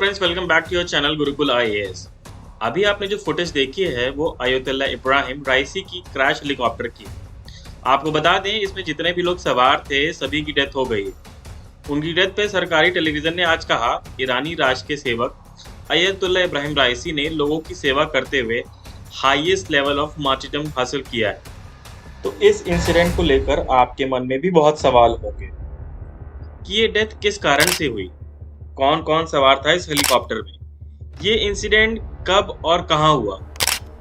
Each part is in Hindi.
Friends, welcome back to your channel Gurukul IAS. अभी आपने जो फुटेज देखी है वो आयतुल्लाह इब्राहिम राइसी की क्रैश हेलीकॉप्टर की। आपको बता दें, इसमें जितने भी लोग सवार थे सभी की डेथ हो गई। उनकी डेथ पे सरकारी टेलीविजन ने आज कहा, ईरानी राष्ट्र के सेवक आयतुल्लाह इब्राहिम राइसी ने लोगों की सेवा करते हुए हाईएस्ट लेवल ऑफ मार्टिरडम हासिल किया है। तो इस इंसिडेंट को लेकर आपके मन में भी बहुत सवाल होंगे कि ये डेथ किस कारण से हुई, कौन कौन सवार था इस हेलीकॉप्टर में, ये इंसिडेंट कब और कहां हुआ,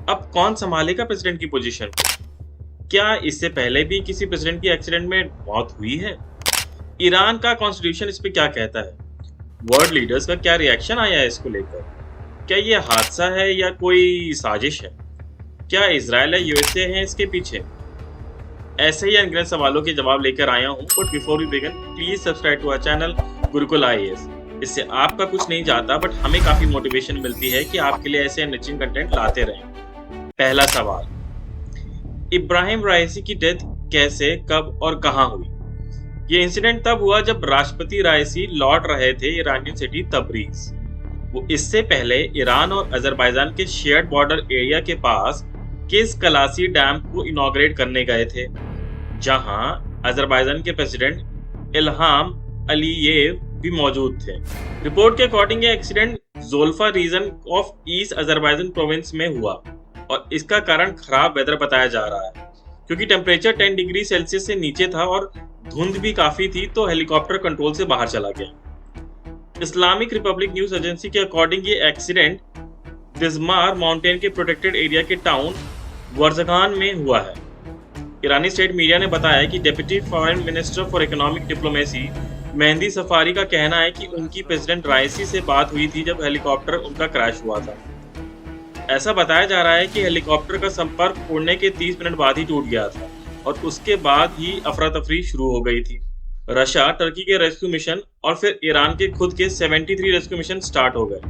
अब कौन संभालेगा प्रेसिडेंट की पोजीशन को, क्या इससे पहले भी किसी प्रेसिडेंट की एक्सीडेंट में मौत हुई है, ईरान का कॉन्स्टिट्यूशन इस पे क्या कहता है, वर्ल्ड लीडर्स का क्या रिएक्शन आया है इसको लेकर, क्या ये हादसा है या कोई साजिश है, क्या इजराइल या यूएसए है इसके पीछे। ऐसे ही अनगिनत सवालों के जवाब लेकर आया हूं, but before we begin please subscribe to our channel Gurukul IAS. इससे आपका कुछ नहीं जाता, बट हमें काफी मोटिवेशन मिलती है कि आपके लिए ऐसे एनरिचिंग कंटेंट लाते रहें। पहला सवाल, इब्राहिम राइसी की डेथ कैसे, कब और कहां हुई। ये इंसिडेंट तब हुआ जब राष्ट्रपति राइसी लौट रहे थे ईरानियन सिटी तबरीज। वो इससे पहले ईरान और अजरबैजान के शेयर्ड बॉर्डर एरिया के पास किस कलासी डैम को इनॉग्रेट करने गए थे, जहां अजरबैजान के प्रेसिडेंट इल्हाम अलीयेव भी मौजूद थे। रिपोर्ट के अकॉर्डिंग ये accident Jolfa region of East Azerbaijan province में हुआ और इसका कारण खराब वेदर बताया जा रहा है, क्योंकि टेम्परेचर 10 डिग्री सेल्सियस से नीचे था और धुंध भी काफी थी, तो हेलीकॉप्टर कंट्रोल से बाहर चला गया। इस्लामिक रिपब्लिक न्यूज एजेंसी के अकॉर्डिंग ये एक्सीडेंट दिजमार माउंटेन के प्रोटेक्टेड एरिया के टाउन वर्जगान में हुआ है। ईरानी स्टेट मीडिया ने बताया कि deputy foreign minister for economic diplomacy mehndi safari का कहना है कि उनकी प्रेसिडेंट राइसी से बात हुई थी जब हेलीकॉप्टर उनका क्रैश हुआ था। ऐसा बताया जा रहा है कि हेलीकॉप्टर का संपर्क उड़ने के 30 मिनट बाद ही टूट गया था और उसके बाद ही अफरा तफरी शुरू हो गई थी। रशिया, टर्की के रेस्क्यू मिशन और फिर ईरान के खुद के 73 रेस्क्यू मिशन स्टार्ट हो गए।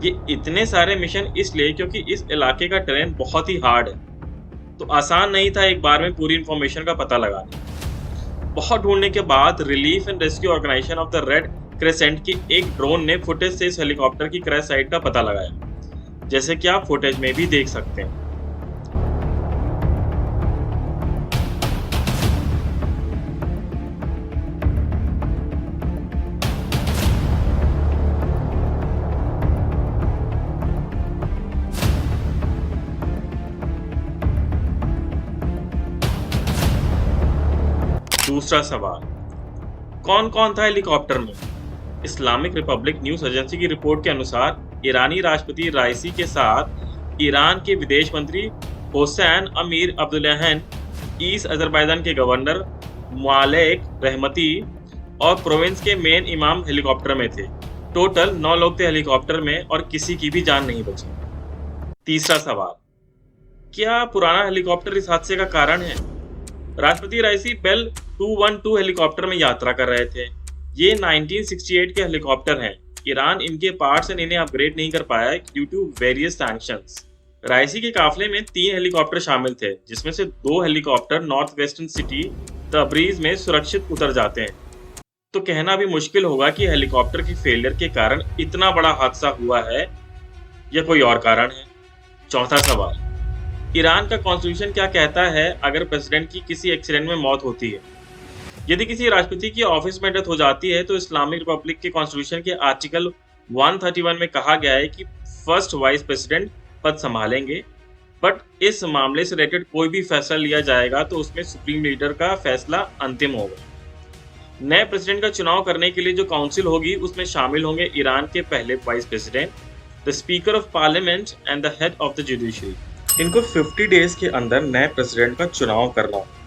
ये इतने सारे मिशन इसलिए क्योंकि इस इलाके का टेरेन बहुत ही हार्ड है, तो आसान नहीं था एक बार में पूरी इंफॉर्मेशन का पता लगाना। बहुत ढूंढने के बाद relief and rescue organisation of the Red Crescent की एक ड्रोन ने फुटेज से इस हेलीकॉप्टर की क्रैश साइट का पता लगाया, जैसे कि आप फुटेज में भी देख सकते हैं। दूसरा सवाल, कौन कौन था हेलीकॉप्टर में। इस्लामिक रिपब्लिक न्यूज एजेंसी की रिपोर्ट के अनुसार ईरानी राष्ट्रपति राइसी के साथ ईरान के विदेश मंत्री हुसैन अमीर अब्दुल्लाहिन, ईस्ट अजरबैजान के गवर्नर मालेक रहमती और प्रोविंस के मेन इमाम हेलीकॉप्टर में थे। टोटल 9 लोग थे हेलीकॉप्टर में और किसी की भी जान नहीं बची। तीसरा सवाल, क्या पुराना हेलीकॉप्टर इस हादसे का कारण है। राष्ट्रपति राइसी बेल 212 हेलीकॉप्टर में यात्रा कर रहे थे। ये 1968 के हेलीकॉप्टर हैं। ईरान इनके पार्ट्स एंड इन्हें अपग्रेड नहीं कर पाया ड्यू टू वेरियस सैंक्शंस। राइसी के काफले में 3 हेलीकॉप्टर शामिल थे, जिसमें से 2 helicopter north western city Tabriz में सुरक्षित उतर जाते हैं। तो कहना भी मुश्किल होगा कि हेलीकॉप्टर की फेलियर के कारण इतना बड़ा हादसा हुआ है या कोई और कारण है। चौथा सवाल, ईरान का कॉन्स्टिट्यूशन क्या कहता है अगर प्रेसिडेंट की किसी एक्सीडेंट में मौत होती है। यदि किसी राष्ट्रपति की ऑफिस में डेथ हो जाती है तो इस्लामिक रिपब्लिक के कॉन्स्टिट्यूशन के आर्टिकल 131 में कहा गया है कि फर्स्ट वाइस प्रेसिडेंट पद संभालेंगे, बट इस मामले से रिलेटेड कोई भी फैसला लिया जाएगा तो उसमें सुप्रीम लीडर का फैसला अंतिम होगा। नए प्रेसिडेंट का चुनाव करने के लिए जो काउंसिल होगी उसमें शामिल होंगे ईरान के पहले vice president, the speaker of parliament and the head of the judiciary. इनको 50 डेज के अंदर नए प्रेसिडेंट का चुनाव करना होगा।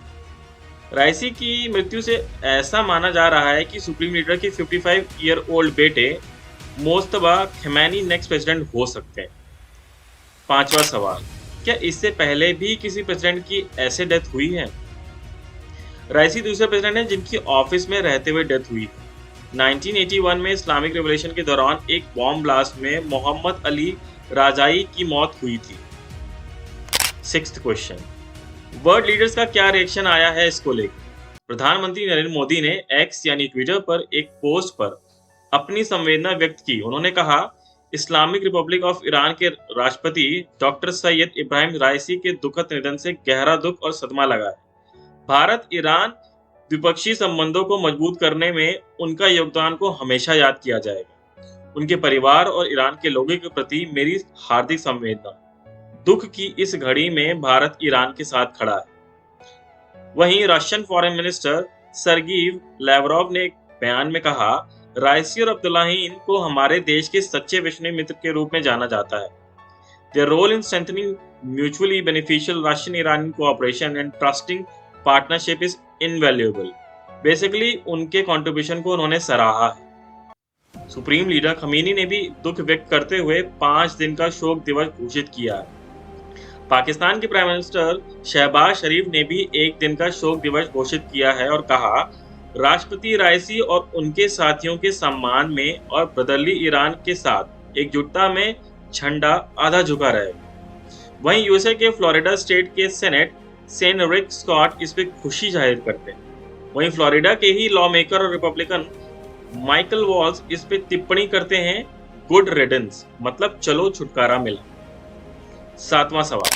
राइसी की मृत्यु से ऐसा माना जा रहा है कि सुप्रीम लीडर के 55 ईयर ओल्ड बेटे मोस्तबा खमैनी नेक्स्ट प्रेसिडेंट हो सकते हैं। पांचवा सवाल, क्या इससे पहले भी किसी प्रेसिडेंट की ऐसे डेथ हुई है। राइसी दूसरे प्रेसिडेंट हैं जिनकी ऑफिस में रहते हुए डेथ हुई। 1981 में इस्लामिक रिवॉल्यूशन के दौरान एक बॉम्ब ब्लास्ट में मोहम्मद अली राजाई की मौत हुई थी। 6th क्वेश्चन, वर्ल्ड लीडर्स का क्या रिएक्शन आया है इसको लेकर। प्रधानमंत्री नरेंद्र मोदी ने एक्स यानी ट्विटर पर एक पोस्ट पर अपनी संवेदना व्यक्त की। उन्होंने कहा, इस्लामिक रिपब्लिक ऑफ ईरान के राष्ट्रपति डॉक्टर सैयद इब्राहिम राइसी के दुखद निधन से गहरा दुख और सदमा लगा है। भारत ईरान द्विपक्षीय संबंधों को मजबूत करने में उनका योगदान को हमेशा याद किया जाएगा। उनके परिवार और ईरान के लोगों के प्रति मेरी हार्दिक संवेदना। दुख की इस घड़ी में भारत ईरान के साथ खड़ा है। वहीं Russian foreign minister Sergei Lavrov ने एक बयान में कहा, राइसी और अब्दुल्लाहिन को हमारे देश के सच्चे विश्वसनीय मित्र के रूप में जाना जाता है। Their role in strengthening mutually beneficial Russian-Iranian cooperation and trusting partnership is invaluable. Basically, उनके कंट्रीब्यूशन को उन्होंने सराहा है। सुप्रीम लीडर खमीनी ने भी दुख व्यक्त करते हुए 5 दिन का शोक दिवस घोषित किया है। पाकिस्तान के प्राइम मिनिस्टर शहबाज शरीफ ने भी एक दिन का शोक दिवस घोषित किया है और कहा, राष्ट्रपति राइसी और उनके साथियों के सम्मान में और ब्रदरली ईरान के साथ एकजुटता में झंडा आधा झुका रहेगा। वहीं यूएसए के फ्लोरिडा स्टेट के सेनेट सेन रिक स्कॉट इस पे खुशी जाहिर करते हैं। वहीं फ्लोरिडा के ही लॉ मेकर और रिपब्लिकन माइकल वॉल्स इस पे टिप्पणी करते हैं, गुड रिडंस, मतलब चलो छुटकारा मिला। 7वां सवाल,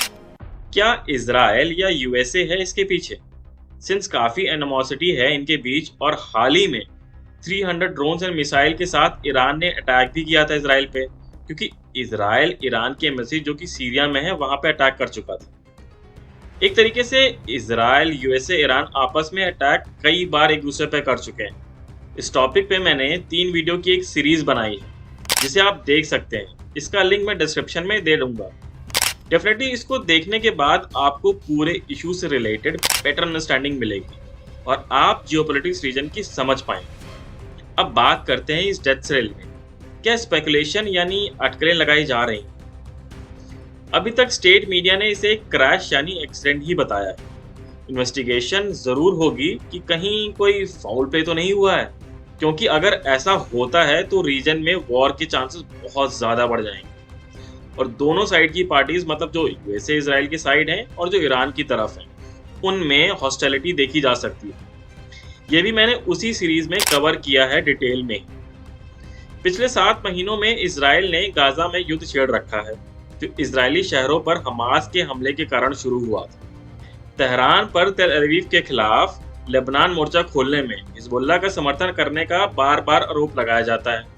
क्या इजराइल या यूएसए है इसके पीछे? सिंस काफी एनिमोसिटी है इनके बीच और हाल ही में 300 ड्रोन्स एंड मिसाइल के साथ ईरान ने अटैक भी किया था इजराइल पे, क्योंकि इजराइल ईरान की एम्बेसी जो कि सीरिया में है वहां पे अटैक कर चुका था। एक तरीके से इजराइल, यूएसए, ईरान आपस में अटैक कई बार एक दूसरे पे कर चुके हैं। इस टॉपिक पे मैंने 3 वीडियो की एक सीरीज बनाई है जिसे आप देख सकते हैं। इसका लिंक मैं डिस्क्रिप्शन में दे दूंगा। डेफिनेटली इसको देखने के बाद आपको पूरे इशू से रिलेटेड बेटर अंडरस्टैंडिंग मिलेगी और आप जियोपॉलिटिक्स रीजन की समझ पाएंगे। अब बात करते हैं इस डेथ से रिलेटेड। क्या स्पेकुलेशन यानी अटकलें लगाई जा रही हैं? अभी तक स्टेट मीडिया ने इसे एक क्रैश यानी एक्सीडेंट ही बताया है। इन्वेस्टिगेशन जरूर होगी कि कहीं कोई फाउल प्ले तो नहीं हुआ है, क्योंकि अगर ऐसा होता है तो रीजन में वॉर के चांसेस बहुत ज्यादा बढ़ जाएंगे और दोनों साइड की पार्टीज, मतलब जो यूएसए इजराइल की साइड है और जो ईरान की तरफ है, उनमें हॉस्टिलिटी देखी जा सकती है। ये भी मैंने उसी सीरीज में कवर किया है डिटेल में। पिछले 7 महीनों में इजराइल ने गाजा में युद्ध छेड़ रखा है, जो इजरायली शहरों पर हमास के हमले के कारण शुरू हुआ था। तेहरान पर तेल अवीव के खिलाफ लेबनान मोर्चा खोलने में हिजबुल्लाह का समर्थन करने का बार बार आरोप लगाया जाता है।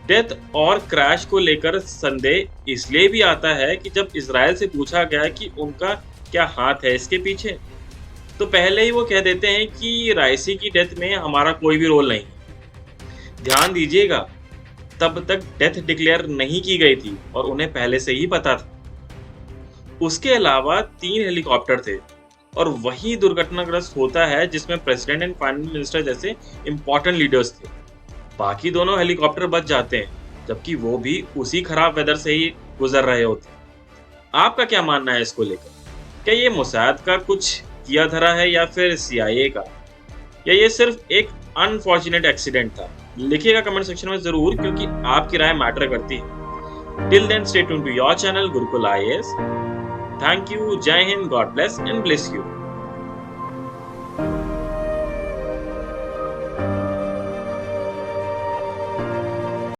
डेथ और क्रैश को लेकर संदेह इसलिए भी आता है कि जब इजराइल से पूछा गया कि उनका क्या हाथ है इसके पीछे, तो पहले ही वो कह देते हैं कि राइसी की डेथ में हमारा कोई भी रोल नहीं। ध्यान दीजिएगा, तब तक डेथ डिक्लेयर नहीं की गई थी और उन्हें पहले से ही पता था। उसके अलावा 3 हेलीकॉप्टर थे और वही दुर्घटनाग्रस्त होता है जिसमें प्रेसिडेंट एंड फाइनेंस मिनिस्टर जैसे इंपॉर्टेंट लीडर्स थे। बाकी दोनों हेलीकॉप्टर बच जाते हैं, जबकि वो भी उसी खराब वेदर से ही गुजर रहे होते। आपका क्या मानना है इसको लेकर? क्या ये मोसाद का कुछ किया धरा है या फिर CIA का, या ये सिर्फ एक अनफॉर्चुनेट एक्सीडेंट था? लिखिएगा कमेंट सेक्शन में जरूर, क्योंकि आपकी राय मैटर करती है। Till then stay tuned to your channel Gurukul IAS। Thank you, जय हिंद, god bless and bless you.